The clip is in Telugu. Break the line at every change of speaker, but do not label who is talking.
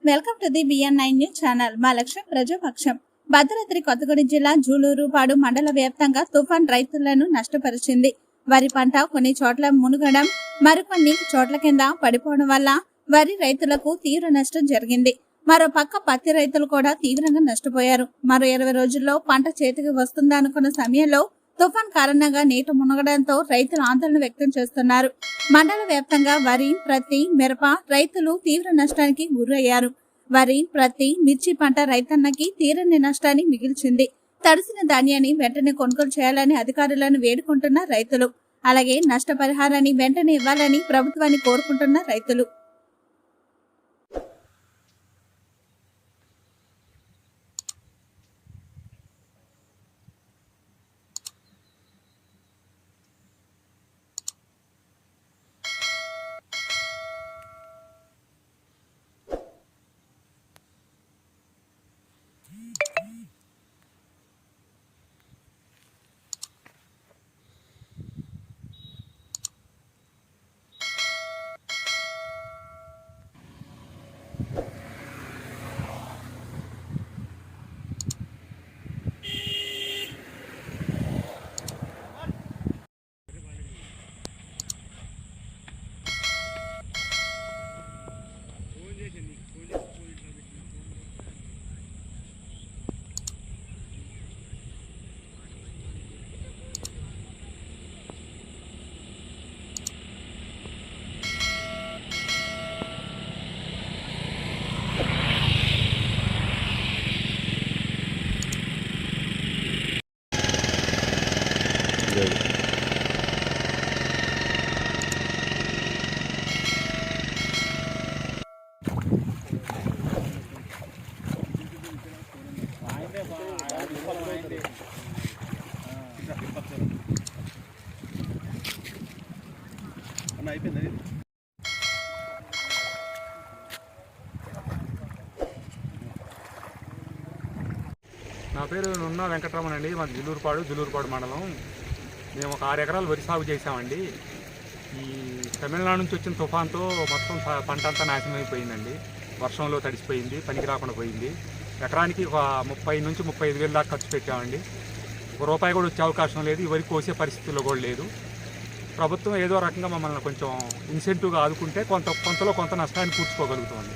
Welcome to the BN9 news channel. మా లక్ష్యం ప్రజాపక్షం. భద్రాద్రి కొత్తగూడెం జిల్లా జూలూరుపాడు మండల వ్యాప్తంగా తుఫాన్ రైతులను నష్టపరిచింది. వరి పంట కొన్ని చోట్ల మునుగడం, మరికొన్ని చోట్ల కింద పడిపోవడం వల్ల వరి రైతులకు తీవ్ర నష్టం జరిగింది. మరో పక్క పత్తి రైతులు కూడా తీవ్రంగా నష్టపోయారు. మరో 20 రోజుల్లో పంట చేతికి వస్తుందనుకున్న సమయంలో తుఫాన్ కారణంగా నీట మునగడంతో రైతులు ఆందోళన వ్యక్తం చేస్తున్నారు. మండల వ్యాప్తంగా వరి, ప్రత్తి, మిరప రైతులు తీవ్ర నష్టానికి గురయ్యారు. వరి, ప్రత్తి, మిర్చి పంట రైతన్నకి తీరని నష్టాన్ని మిగిల్చింది. తడిసిన ధాన్యాన్ని వెంటనే కొనుగోలు చేయాలని అధికారులను వేడుకుంటున్న రైతులు, అలాగే నష్టపరిహారాన్ని వెంటనే ఇవ్వాలని ప్రభుత్వాన్ని కోరుకుంటున్న రైతులు.
నా పేరు నున్న వెంకటరమణ అండి. మాది జులూరుపాడు మండలం. మేము ఒక 6 ఎకరాలు వరి సాగు చేసామండి. ఈ తమిళనాడు నుంచి వచ్చిన తుఫాన్తో మొత్తం పంట అంతా నాశనం అయిపోయిందండి. వర్షంలో తడిసిపోయింది, పనికి రాకుండా పోయింది. ఎకరానికి ఒక 30 నుంచి 35 వేలు దాకా ఖర్చు పెట్టామండి. ₹1 కూడా వచ్చే అవకాశం లేదు. ఈ వరి కోసే పరిస్థితుల్లో కూడా లేదు. ప్రభుత్వం ఏదో రకంగా మమ్మల్ని కొంచెం ఇన్సెంటివ్గా ఆదుకుంటే కొంతలో కొంత నష్టాన్ని పూడ్చుకోగలుగుతామండి.